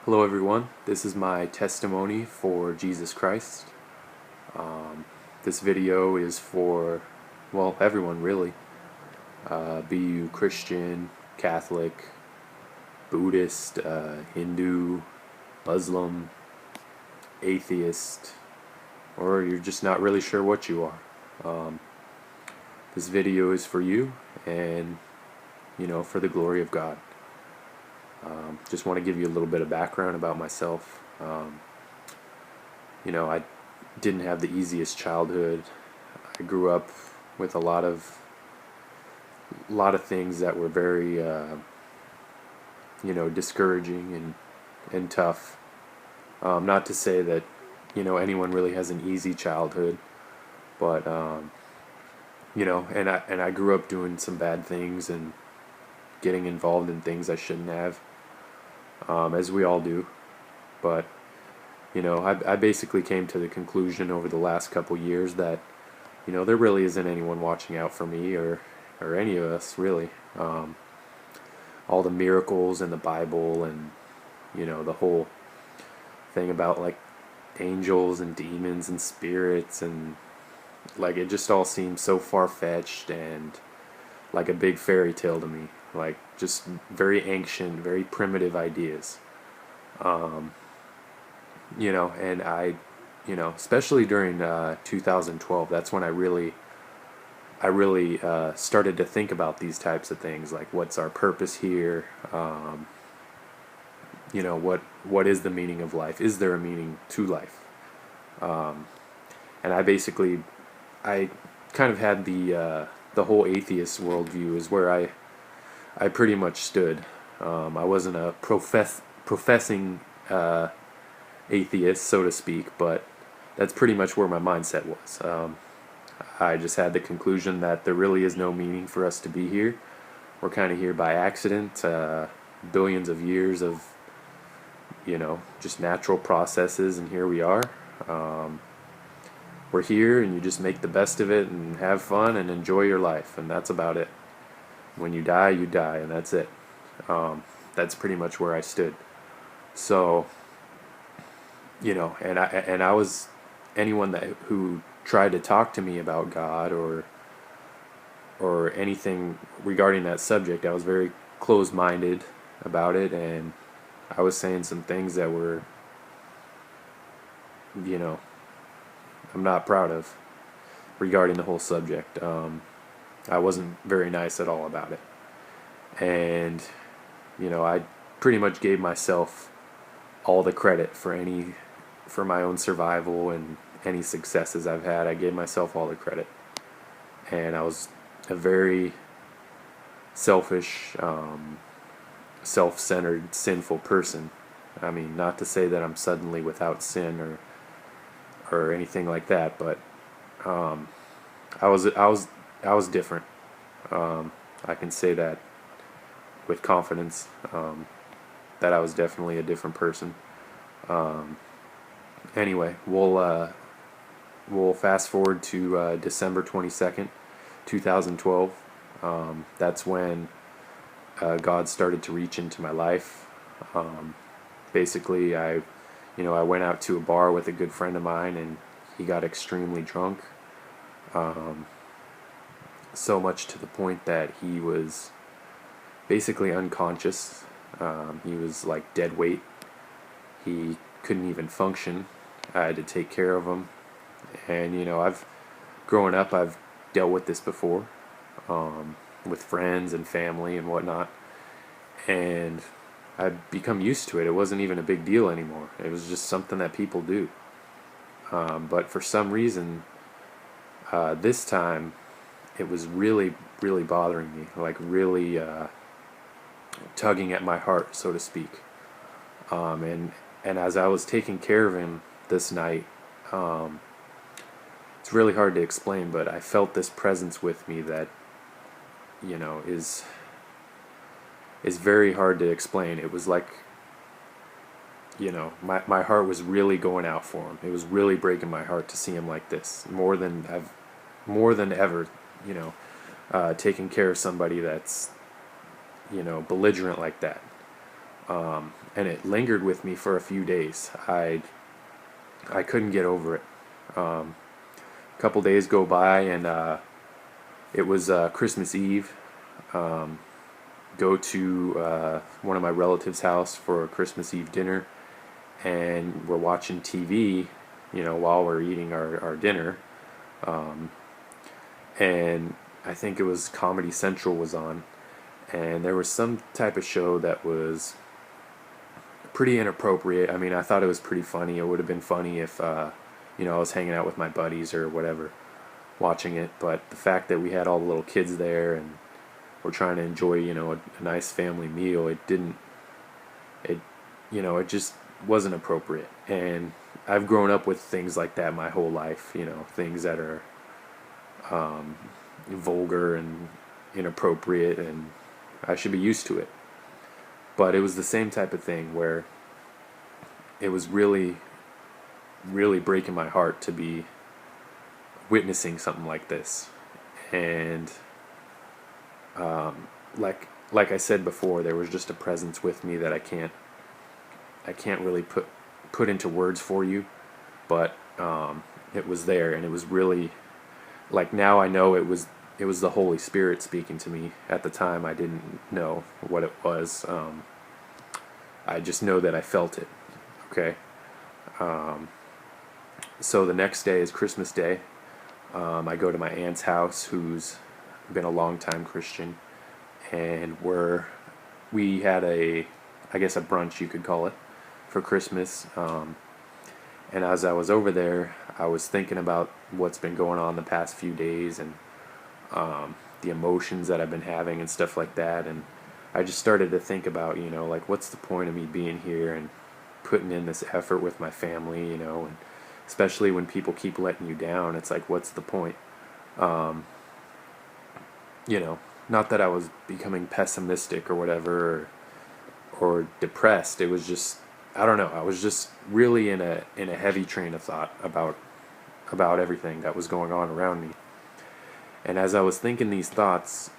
Hello everyone, this is my testimony for Jesus Christ. This video is for, well, everyone really. Be you Christian, Catholic, Buddhist, Hindu, Muslim, atheist, or you're just not really sure what you are. This video is for you and, for the glory of God. Just want to give you a little bit of background about myself. I didn't have the easiest childhood. I grew up with a lot of things that were very, discouraging and tough. Not to say that, anyone really has an easy childhood, but and I grew up doing some bad things and getting involved in things I shouldn't have, as we all do. But I basically came to the conclusion over the last couple years that there really isn't anyone watching out for me or any of us really. All the miracles in the Bible and the whole thing about like angels and demons and spirits, and like it just all seems so far-fetched and like a big fairy tale to me, like just very ancient, very primitive ideas. And I, especially during 2012, that's when I really started to think about these types of things, like what's our purpose here? What is the meaning of life? Is there a meaning to life? And I kind of had the whole atheist worldview is where I pretty much stood. I wasn't a professing atheist, so to speak, but that's pretty much where my mindset was. I just had the conclusion that there really is no meaning for us to be here. We're kind of here by accident, billions of years of, just natural processes, and here we are. We're here, and you just make the best of it and have fun and enjoy your life, and that's about it. When you die, and that's it. That's pretty much where I stood. So, and I was anyone who tried to talk to me about God or anything regarding that subject, I was very closed-minded about it, and I was saying some things that were, I'm not proud of regarding the whole subject. I wasn't very nice at all about it. And, I pretty much gave myself all the credit for my own survival and any successes I've had. I gave myself all the credit. And I was a very selfish, self-centered, sinful person. I mean, not to say that I'm suddenly without sin or anything like that, but I was different. I can say that with confidence, that I was definitely a different person. Anyway, we'll fast forward to December 22nd, 2012. That's when God started to reach into my life. Basically, I went out to a bar with a good friend of mine, and he got extremely drunk. So much to the point that he was basically unconscious. He was like dead weight. He couldn't even function. I had to take care of him. And growing up, I've dealt with this before, with friends and family and whatnot, and I've become used to it. It wasn't even a big deal anymore. It was just something that people do. But for some reason, this time, it was really, really bothering me, like really tugging at my heart, so to speak. And as I was taking care of him this night, it's really hard to explain, but I felt this presence with me that is very hard to explain. It was like my heart was really going out for him. It was really breaking my heart to see him like this, more than ever, taking care of somebody that's belligerent like that. and it lingered with me for a few days. I couldn't get over it. A couple days go by, and it was Christmas Eve. Go to one of my relatives' house for a Christmas Eve dinner, and we're watching TV, while we're eating our dinner. And I think it was Comedy Central was on, and there was some type of show that was pretty inappropriate. I mean, I thought it was pretty funny. It would have been funny if, I was hanging out with my buddies or whatever, watching it. But the fact that we had all the little kids there and we're trying to enjoy, a nice family meal, it just wasn't appropriate. And I've grown up with things like that my whole life, things that are vulgar and inappropriate, and I should be used to it. But it was the same type of thing where it was really, really breaking my heart to be witnessing something like this. And like I said before, there was just a presence with me that I can't really put into words for you, but it was there, and it was really, like, now I know it was the Holy Spirit speaking to me. At the time, I didn't know what it was. I just know that I felt it. Okay. So the next day is Christmas Day. I go to my aunt's house, who's been a long time Christian, and we had I guess a brunch, you could call it, for Christmas. And as I was over there, I was thinking about what's been going on the past few days, and the emotions that I've been having and stuff like that. And I just started to think about, like, what's the point of me being here and putting in this effort with my family, and especially when people keep letting you down, it's like, what's the point? Not that I was becoming pessimistic or whatever, or depressed. It was just, I don't know, I was just really in a heavy train of thought about everything that was going on around me. And as I was thinking these thoughts,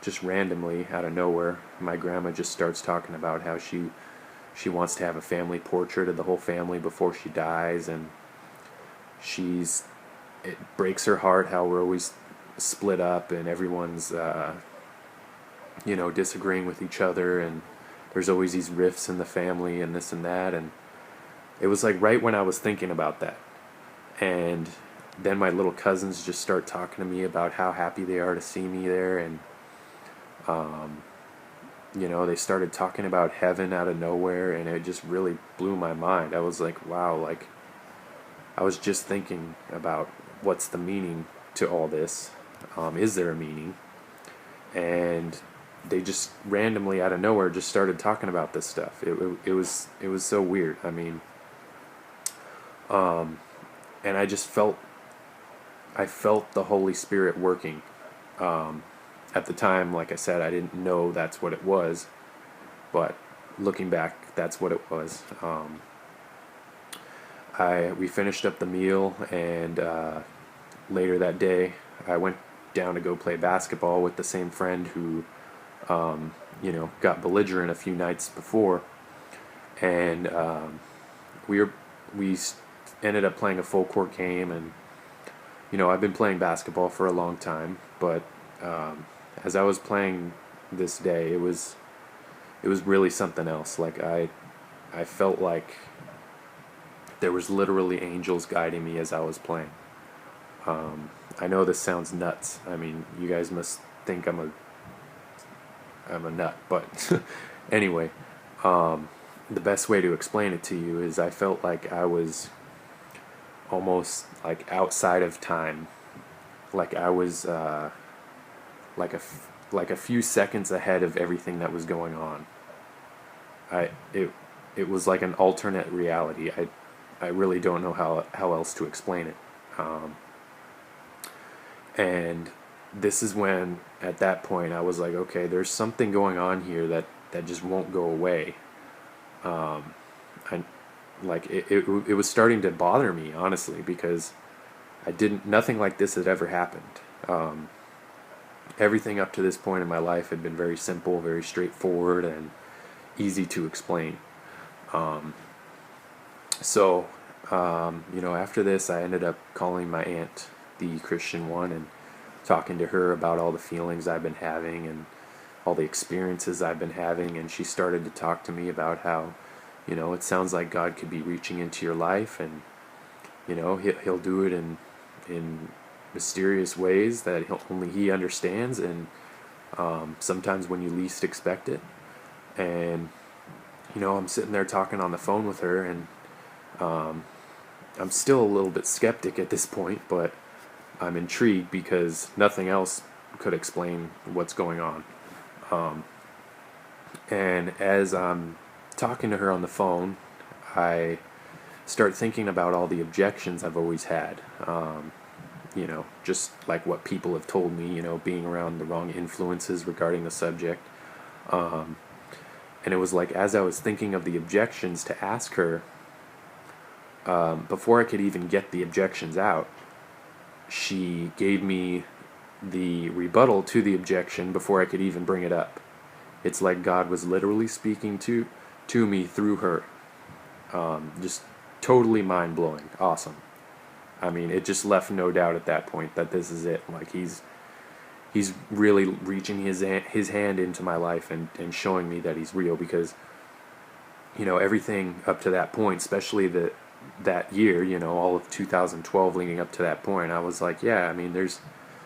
just randomly out of nowhere, my grandma just starts talking about how she wants to have a family portrait of the whole family before she dies, and it breaks her heart how we're always split up and everyone's disagreeing with each other, and there's always these rifts in the family and this and that. And it was like right when I was thinking about that, and then my little cousins just start talking to me about how happy they are to see me there, and they started talking about heaven out of nowhere, and it just really blew my mind. I was like, wow, like, I was just thinking about what's the meaning to all this. Is there a meaning? And they just randomly out of nowhere just started talking about this stuff. It was so weird. I mean, and I felt the Holy Spirit working. At the time, like I said, I didn't know that's what it was, but looking back, that's what it was. We finished up the meal, and later that day, I went down to go play basketball with the same friend who, got belligerent a few nights before, and we ended up playing a full court game. And I've been playing basketball for a long time, but as I was playing this day, it was really something else. Like, I felt like there was literally angels guiding me as I was playing. I know this sounds nuts. I mean, you guys must think I'm a nut, but anyway, the best way to explain it to you is I felt like I was almost like outside of time, like I was like a few seconds ahead of everything that was going on. It was like an alternate reality. I really don't know how else to explain it. And this is when, at that point, I was like, okay, there's something going on here that just won't go away. It was starting to bother me, honestly, because nothing like this had ever happened. Everything up to this point in my life had been very simple, very straightforward, and easy to explain. Um, so, after this, I ended up calling my aunt, the Christian one, and talking to her about all the feelings I've been having and all the experiences I've been having. And she started to talk to me about how, it sounds like God could be reaching into your life, and he'll do it in mysterious ways that only he understands, and sometimes when you least expect it. And I'm sitting there talking on the phone with her, and I'm still a little bit skeptic at this point, but I'm intrigued because nothing else could explain what's going on. And as I'm talking to her on the phone, I start thinking about all the objections I've always had. Just like what people have told me, being around the wrong influences regarding the subject. And it was like, as I was thinking of the objections to ask her, before I could even get the objections out, she gave me the rebuttal to the objection before I could even bring it up. It's like God was literally speaking to me through her. Just totally mind-blowing. Awesome. I mean, it just left no doubt at that point that this is it. Like, he's really reaching his hand into my life and showing me that he's real, because everything up to that point, especially that year, all of 2012 leading up to that point, I was like, yeah, I mean, there's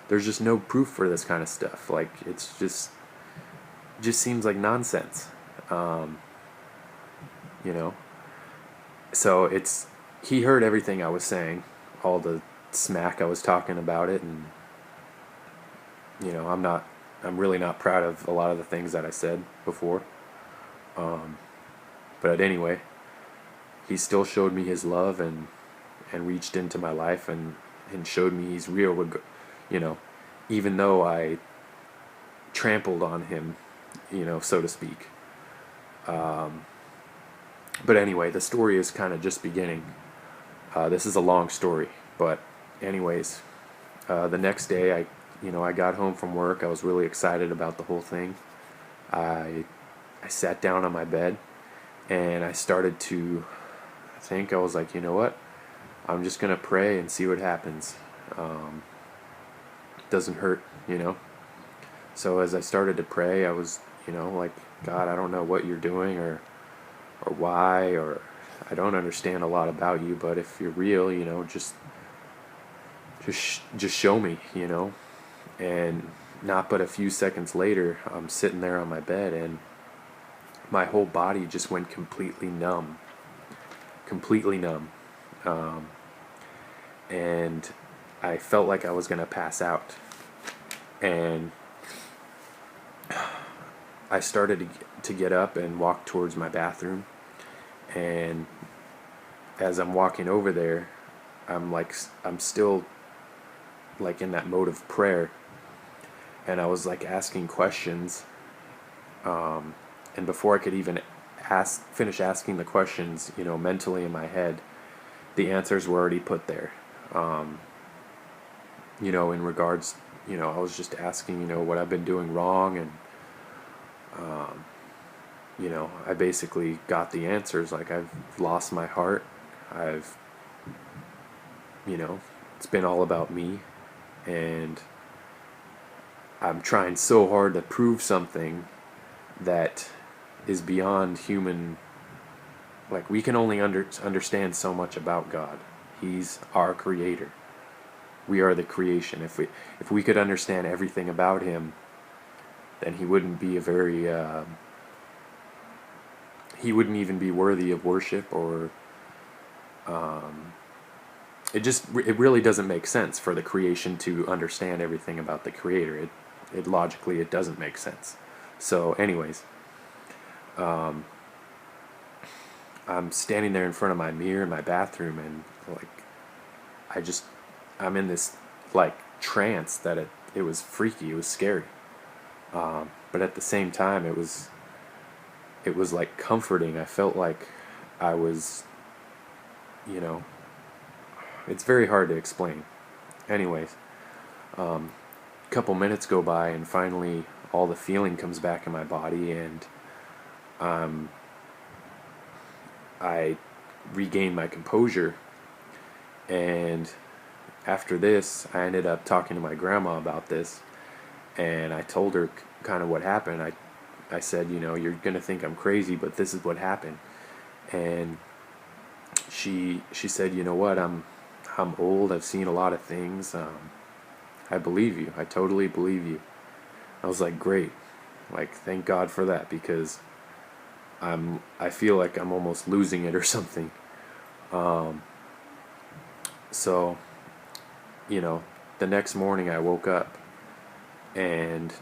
just no proof for this kind of stuff. Like, it's just seems like nonsense. So he heard everything I was saying, all the smack I was talking about it, and I'm really not proud of a lot of the things that I said before. But anyway, he still showed me his love and reached into my life and showed me he's real, even though I trampled on him, so to speak. But anyway, the story is kind of just beginning. This is a long story, but anyways, the next day I got home from work. I was really excited about the whole thing. I sat down on my bed and I started to think. I was like, you know what? I'm just going to pray and see what happens. It doesn't hurt, So as I started to pray, I was, like, God, I don't know what you're doing or why, or I don't understand a lot about you, but if you're real, just show me, And not but a few seconds later, I'm sitting there on my bed, and my whole body just went completely numb. And I felt like I was going to pass out. And I started to get up and walk towards my bathroom. And as I'm walking over there, I'm still like in that mode of prayer. And I was like asking questions. And before I could even finish asking the questions, mentally in my head, the answers were already put there. In regards, I was just asking, what I've been doing wrong, and I basically got the answers. Like, I've lost my heart. It's been all about me, and I'm trying so hard to prove something that is beyond human. Like, we can only understand so much about God. He's our creator. We are the creation. If we could understand everything about him, then he wouldn't be he wouldn't even be worthy of worship, or it really doesn't make sense for the creation to understand everything about the creator. It logically, it doesn't make sense. So anyways, I'm standing there in front of my mirror in my bathroom, and like I'm in this like trance that it was freaky, it was scary. But at the same time, it was like comforting. I felt like I was, it's very hard to explain. Anyways, a couple minutes go by, and finally all the feeling comes back in my body, and I regained my composure, and after this, I ended up talking to my grandma about this, and I told her kind of what happened. I said, you're gonna think I'm crazy, but this is what happened. And she said, you know what, I'm old. I've seen a lot of things. I believe you. I totally believe you. I was like, great. Like, thank God for that, because I feel like I'm almost losing it or something. So, the next morning I woke up, and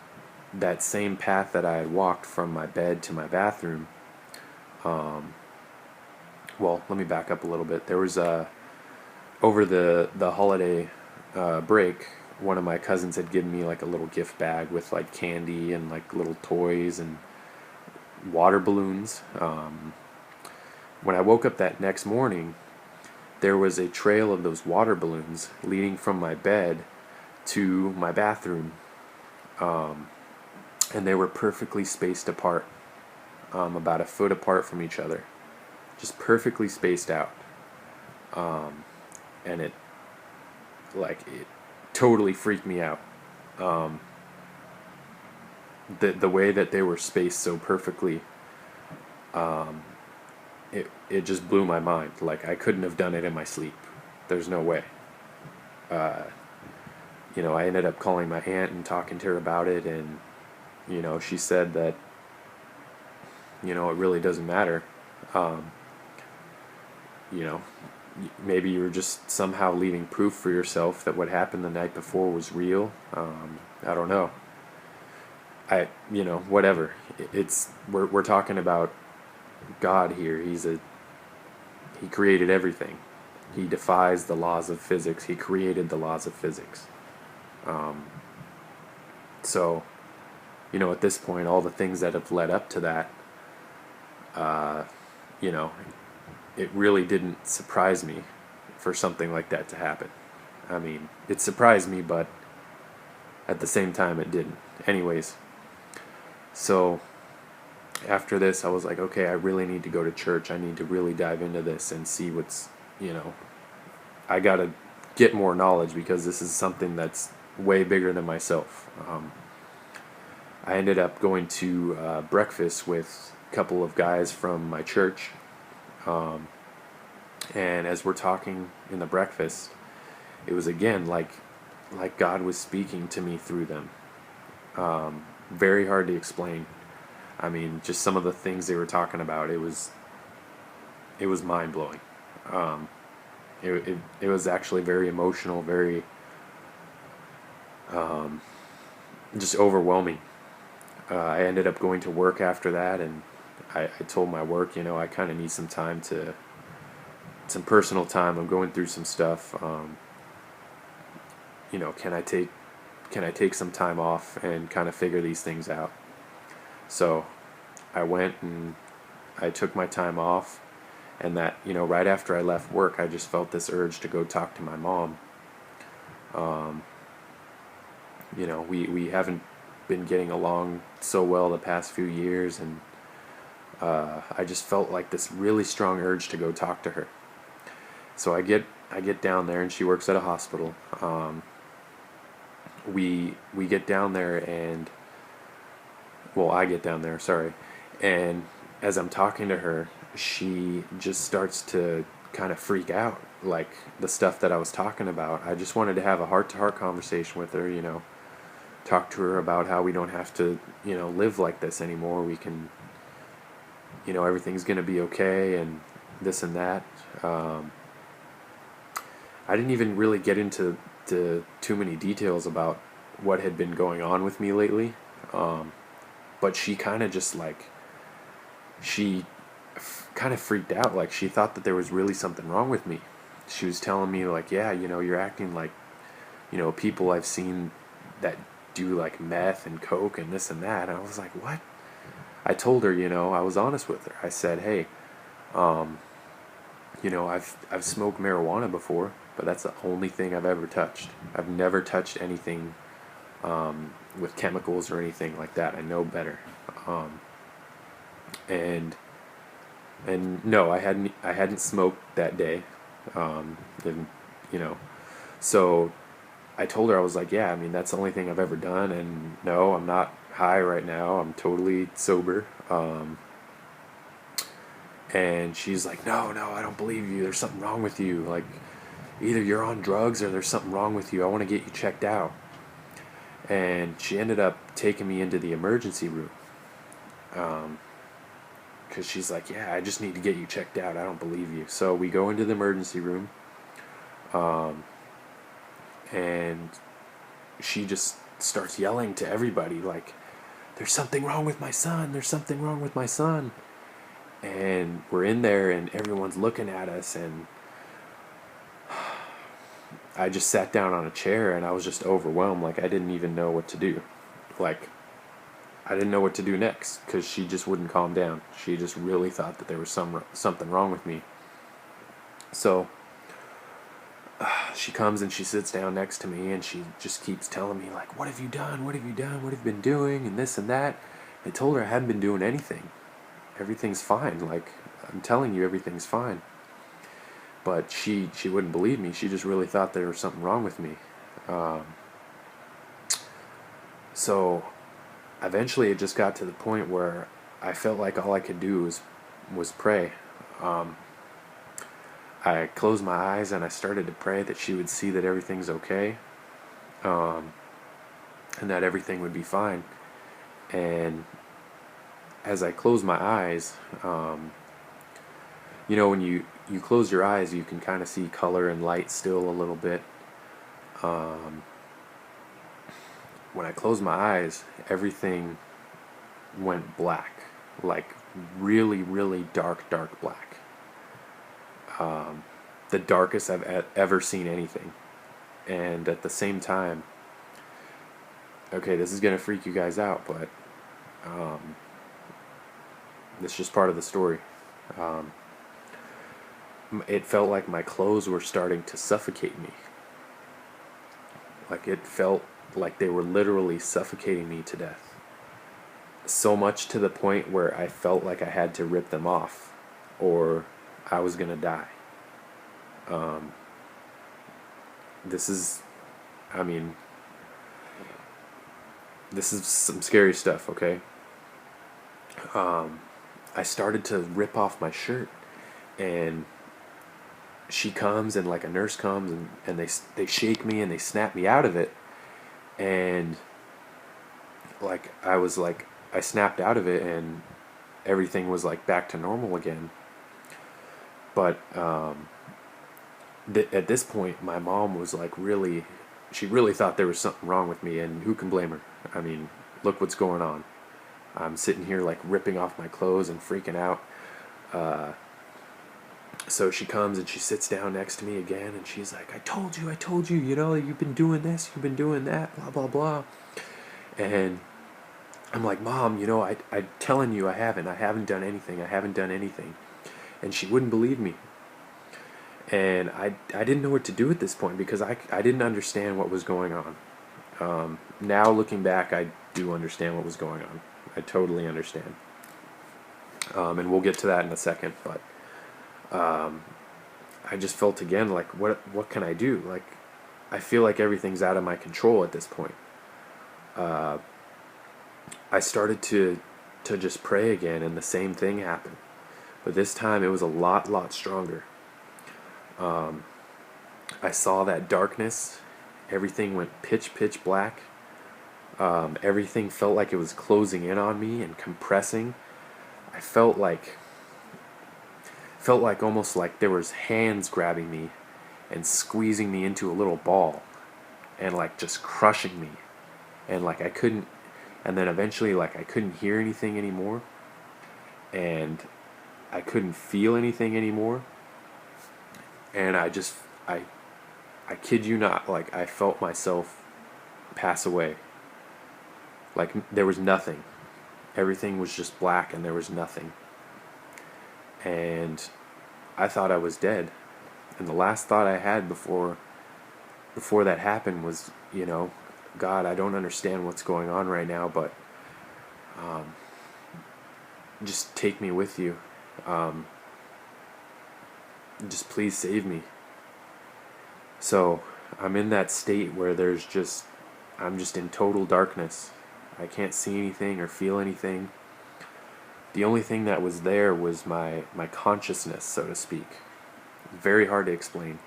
that same path that I had walked from my bed to my bathroom, well, let me back up a little bit. There was over the holiday break, one of my cousins had given me like a little gift bag with like candy and like little toys and water balloons. When I woke up that next morning, there was a trail of those water balloons leading from my bed to my bathroom, and they were perfectly spaced apart, about a foot apart from each other, just perfectly spaced out. And it totally freaked me out. The way that they were spaced so perfectly, it just blew my mind. Like, I couldn't have done it in my sleep. There's no way. I ended up calling my aunt and talking to her about it, and she said that it really doesn't matter. Maybe you were just somehow leaving proof for yourself that what happened the night before was real. I don't know. Whatever. We're talking about God here. He created everything. He defies the laws of physics. He created the laws of physics. So, at this point, all the things that have led up to that, it really didn't surprise me for something like that to happen. I mean, it surprised me, but at the same time, it didn't. Anyways, so after this, I was like, okay, I really need to go to church. I need to really dive into this and see what's, I got to get more knowledge, because this is something that's way bigger than myself. I ended up going to breakfast with a couple of guys from my church. And as we're talking in the breakfast, it was again like God was speaking to me through them. Very hard to explain. I mean, just some of the things they were talking about, it was mind blowing. It was actually very emotional, very just overwhelming. I ended up going to work after that, and I told my work, I kind of need some time some personal time. I'm going through some stuff. Can I take some time off and kind of figure these things out? So I went and I took my time off, and that, right after I left work, I just felt this urge to go talk to my mom. We haven't been getting along so well the past few years, and I just felt like this really strong urge to go talk to her. So I get down there, and she works at a hospital. We get down there, and I get down there, sorry. And as I'm talking to her, she just starts to kind of freak out, like the stuff that I was talking about. I just wanted to have a heart-to-heart conversation with her, talk to her about how we don't have to, live like this anymore. We can, everything's going to be okay, and this and that. I didn't even really get into too many details about what had been going on with me lately. But she kind of just she kind of freaked out. Like, she thought that there was really something wrong with me. She was telling me yeah, you're acting like, people I've seen that do like meth and coke and this and that. And I was like, what? I told her, I was honest with her. I said, hey, I've smoked marijuana before, but that's the only thing I've ever touched. I've never touched anything with chemicals or anything like that. I know better. and no, I hadn't smoked that day, and you know, so I told her, I was like, yeah, I mean, that's the only thing I've ever done, and no, I'm not high right now. I'm totally sober. And she's like, no, no, I don't believe you. There's something wrong with you. Like, either you're on drugs or there's something wrong with you. I want to get you checked out. And she ended up taking me into the emergency room. Because she's like, yeah, I just need to get you checked out. I don't believe you. So we go into the emergency room. And she just starts yelling to everybody, like, there's something wrong with my son. There's something wrong with my son. And we're in there and everyone's looking at us, and I just sat down on a chair and I was just overwhelmed. Like, I didn't even know what to do. Like, I didn't know what to do next because she just wouldn't calm down. She just really thought that there was something wrong with me. So she comes and she sits down next to me and she just keeps telling me, like, what have you done? What have you done? What have you been doing? And this and that. I told her I hadn't been doing anything. Everything's fine. Like, I'm telling you, everything's fine. But she wouldn't believe me. She just really thought there was something wrong with me. So eventually it just got to the point where I felt like all I could do was pray. I closed my eyes and I started to pray that she would see that everything's okay, and that everything would be fine. And as I closed my eyes, when you close your eyes, you can kind of see color and light still a little bit. When I closed my eyes, everything went black, like really, really dark, dark black. The darkest I've ever seen anything. And at the same time, okay, this is gonna freak you guys out, but it's just part of the story. It felt like my clothes were starting to suffocate me. Like, it felt like they were literally suffocating me to death. So much to the point where I felt like I had to rip them off, or I was gonna die. This is, I mean, this is some scary stuff, okay? I started to rip off my shirt, and she comes, and like a nurse comes, and they shake me and they snap me out of it, and like I snapped out of it, and everything was like back to normal again. But at this point, my mom was like she really thought there was something wrong with me, and who can blame her? I mean, look what's going on. I'm sitting here like ripping off my clothes and freaking out. So she comes and she sits down next to me again, and she's like, I told you, you've been doing this, you've been doing that, blah, blah, blah. And I'm like, Mom, I'm telling you, I haven't done anything. And she wouldn't believe me. And I didn't know what to do at this point, because I didn't understand what was going on. Now looking back, I do understand what was going on. I totally understand. And we'll get to that in a second, but I just felt again like, what can I do? Like, I feel like everything's out of my control at this point. I started to just pray again, and the same thing happened, but this time it was a lot stronger. I saw that darkness. Everything went pitch black. Everything felt like it was closing in on me and compressing. I felt like almost like there was hands grabbing me and squeezing me into a little ball, and like just crushing me, and like I couldn't, and then eventually like I couldn't hear anything anymore, and I couldn't feel anything anymore, and I kid you not, like I felt myself pass away. Like there was nothing. Everything was just black and there was nothing. And I thought I was dead. And the last thought I had before that happened was, God, I don't understand what's going on right now, but just take me with you. Um, just please save me. So I'm in that state where I'm just in total darkness. I can't see anything or feel anything. The only thing that was there was my consciousness, so to speak. Very hard to explain.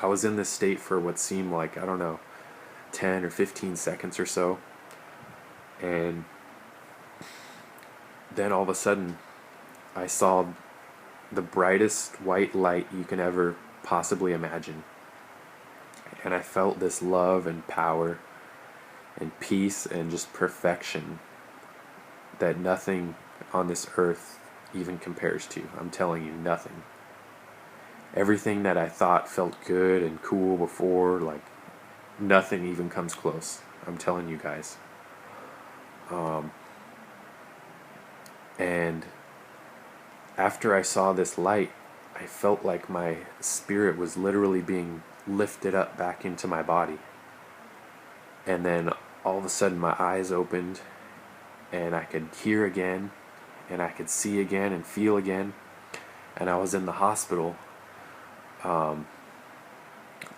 I was in this state for what seemed like, I don't know, 10 or 15 seconds or so. And then all of a sudden, I saw the brightest white light you can ever possibly imagine. And I felt this love and power and peace and just perfection that nothing on this earth even compares to. I'm telling you, nothing. Everything that I thought felt good and cool before, like, nothing even comes close. I'm telling you guys. And after I saw this light, I felt like my spirit was literally being lifted up back into my body. And then all of a sudden my eyes opened and I could hear again and I could see again and feel again. And I was in the hospital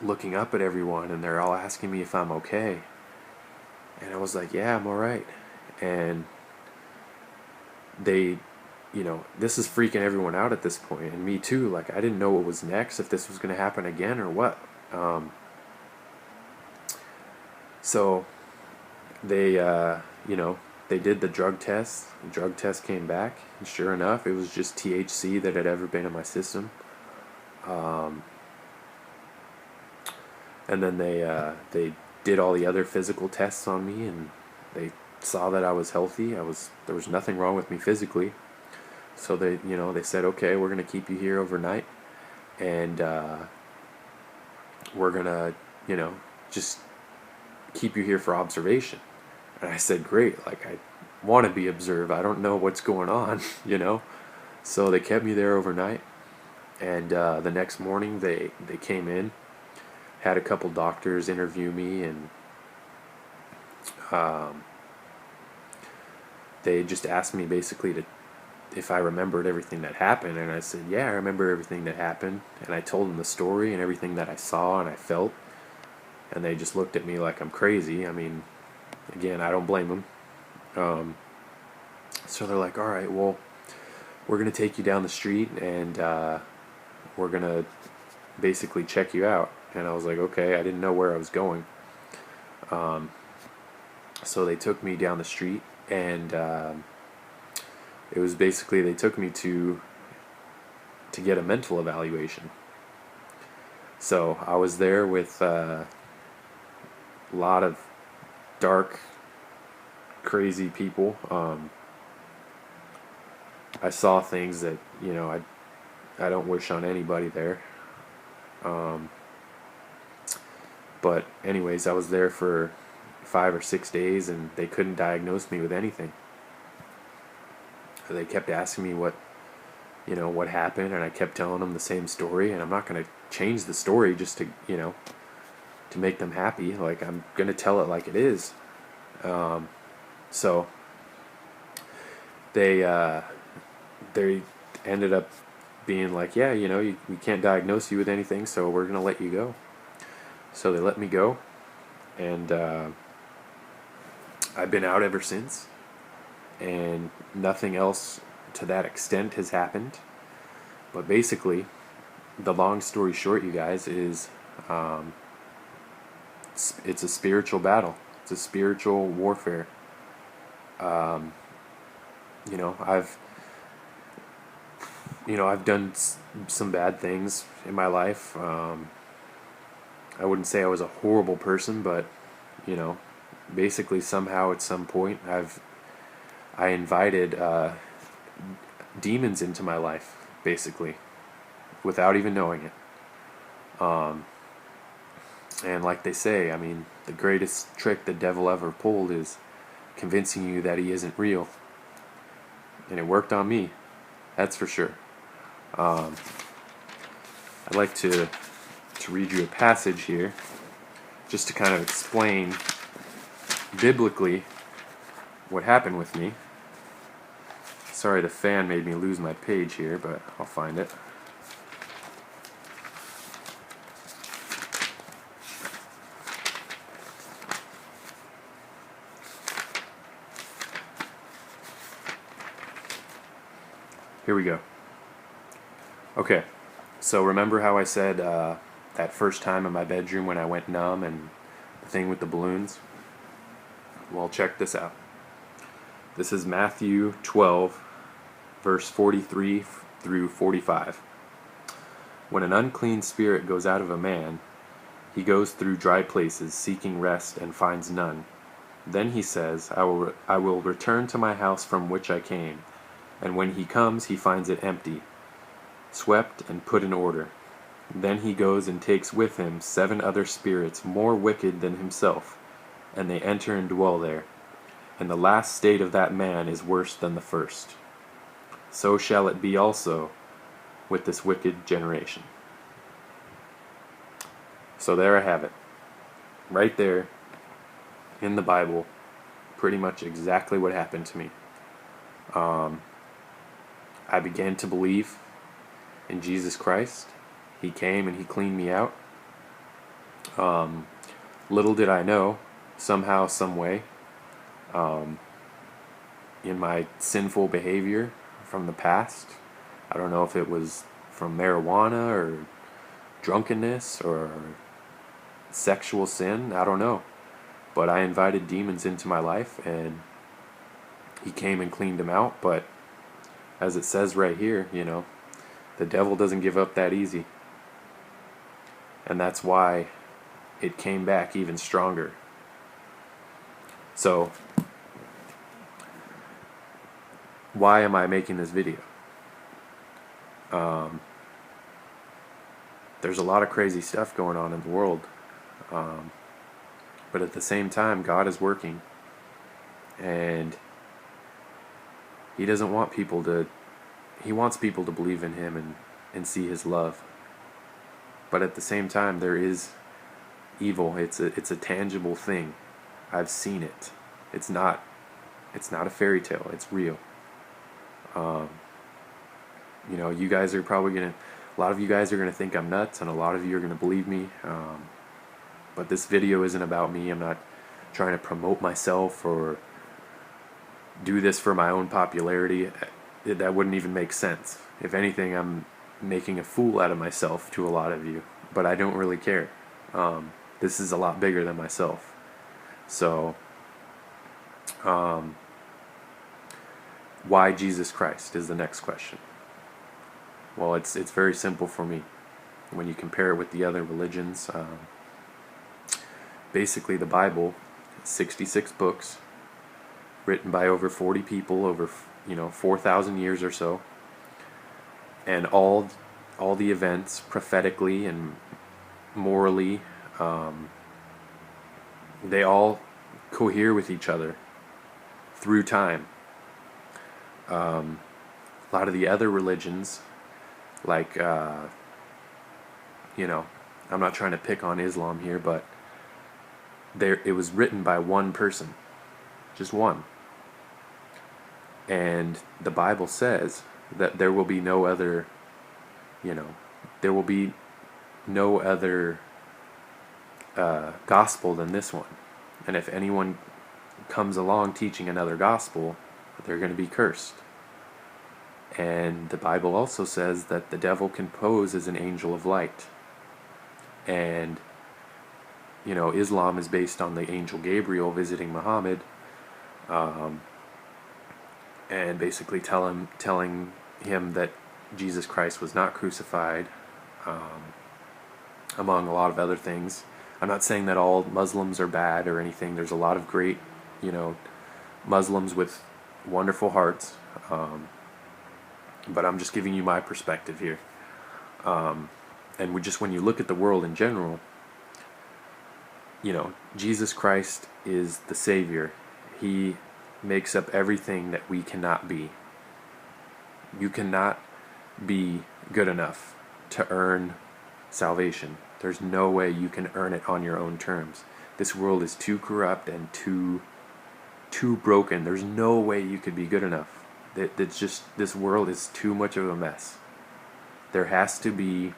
looking up at everyone, and they're all asking me if I'm okay. And I was like, yeah, I'm alright. And they, this is freaking everyone out at this point, and me too. Like, I didn't know what was next, if this was going to happen again or what. So they, they did the drug test. The drug test came back, and sure enough, it was just THC that had ever been in my system. And then they did all the other physical tests on me, and they saw that I was healthy. There was nothing wrong with me physically. So they said, okay, we're gonna keep you here overnight, and we're gonna, just keep you here for observation. And I said, great. Like, I want to be observed. I don't know what's going on, So they kept me there overnight, and the next morning they came in, had a couple doctors interview me, and they just asked me basically if I remembered everything that happened, and I said, yeah, I remember everything that happened, and I told them the story and everything that I saw and I felt, and they just looked at me like I'm crazy. I mean, again, I don't blame them. So they're like, all right, well, we're going to take you down the street, and we're going to basically check you out. And I was like, okay, I didn't know where I was going. So they took me down the street, and it was basically, they took me to get a mental evaluation. So I was there with a lot of dark, crazy people. I saw things that, I don't wish on anybody there. But anyways, I was there for 5 or 6 days, and they couldn't diagnose me with anything. They kept asking me what happened, and I kept telling them the same story, and I'm not going to change the story just to, to make them happy. Like, I'm going to tell it like it is. So they ended up being like, yeah, we can't diagnose you with anything, so we're going to let you go. So they let me go, and I've been out ever since, and nothing else to that extent has happened. But basically, the long story short, you guys, is it's a spiritual battle. It's a spiritual warfare. I've done some bad things in my life. I wouldn't say I was a horrible person, but basically somehow at some point I invited demons into my life, basically, without even knowing it. And like they say, I mean, the greatest trick the devil ever pulled is convincing you that he isn't real. And it worked on me, that's for sure. I'd like to read you a passage here, just to kind of explain biblically what happened with me. Sorry, the fan made me lose my page here, but I'll find it. Here we go. Okay, so remember how I said that first time in my bedroom when I went numb and the thing with the balloons? Well, check this out. This is Matthew 12, verse 43 through 45. When an unclean spirit goes out of a man, he goes through dry places seeking rest and finds none. Then he says, I will return to my house from which I came. And when he comes, he finds it empty, swept and put in order. Then he goes and takes with him 7 other spirits more wicked than himself, and they enter and dwell there. And the last state of that man is worse than the first. So shall it be also with this wicked generation. So there I have it. Right there, in the Bible, pretty much exactly what happened to me. I began to believe in Jesus Christ. He came and he cleaned me out. Little did I know, somehow, some way, in my sinful behavior from the past, I don't know if it was from marijuana or drunkenness or sexual sin, I don't know. But I invited demons into my life and he came and cleaned them out. But as it says right here, the devil doesn't give up that easy. And that's why it came back even stronger. So, why am I making this video? There's a lot of crazy stuff going on in the world. But at the same time, God is working. And He doesn't want people to, He wants people to believe in Him and see His love. But at the same time, there is evil. It's a tangible thing. I've seen it. It's not a fairy tale. It's real. You guys are probably a lot of you guys are gonna think I'm nuts, and a lot of you are gonna believe me. But this video isn't about me. I'm not trying to promote myself or do this for my own popularity. That wouldn't even make sense. If anything, I'm making a fool out of myself to a lot of you, but I don't really care. This is a lot bigger than myself. So, why Jesus Christ is the next question. Well, it's very simple for me. When you compare it with the other religions, basically the Bible, 66 books, written by over 40 people over 4,000 years or so, and all the events prophetically and morally, they all cohere with each other through time. A lot of the other religions, like I'm not trying to pick on Islam here, but it was written by one person, just one. And the Bible says that there will be no other, there will be no other gospel than this one. And if anyone comes along teaching another gospel, they're going to be cursed. And the Bible also says that the devil can pose as an angel of light. And, Islam is based on the angel Gabriel visiting Muhammad, and basically telling him that Jesus Christ was not crucified, among a lot of other things. I'm not saying that all Muslims are bad or anything. There's a lot of great, Muslims with wonderful hearts, but I'm just giving you my perspective here. And when you look at the world in general, Jesus Christ is the Savior. He makes up everything that we cannot be. You cannot be good enough to earn salvation. There's no way you can earn it on your own terms. This world is too corrupt and too broken. There's no way you could be good enough. It's just, this world is too much of a mess. There has to be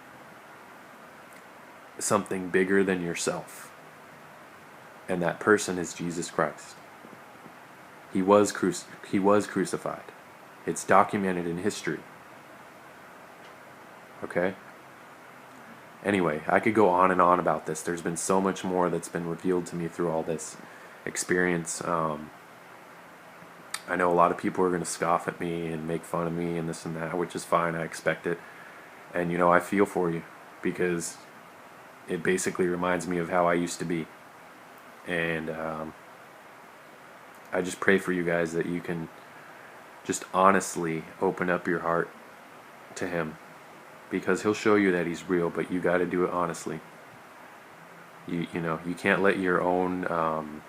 something bigger than yourself. And that person is Jesus Christ. He was crucified. It's documented in history. Okay? Anyway, I could go on and on about this. There's been so much more that's been revealed to me through all this experience. I know a lot of people are going to scoff at me and make fun of me and this and that, which is fine. I expect it. And, I feel for you, because it basically reminds me of how I used to be. And I just pray for you guys that you can just honestly open up your heart to Him, because He'll show you that He's real, but you got to do it honestly. You can't let your own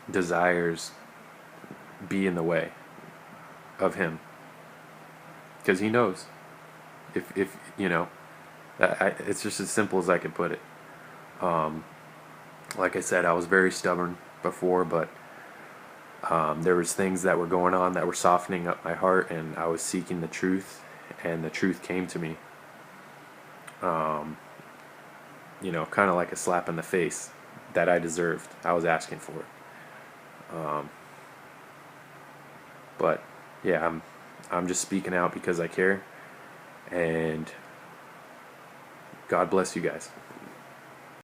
desires be in the way of Him, because He knows. If it's just as simple as I can put it. Like I said, I was very stubborn before, but there was things that were going on that were softening up my heart, and I was seeking the truth, and the truth came to me. Kind of like a slap in the face that I deserved. I was asking for it. But yeah, I'm just speaking out because I care, and God bless you guys.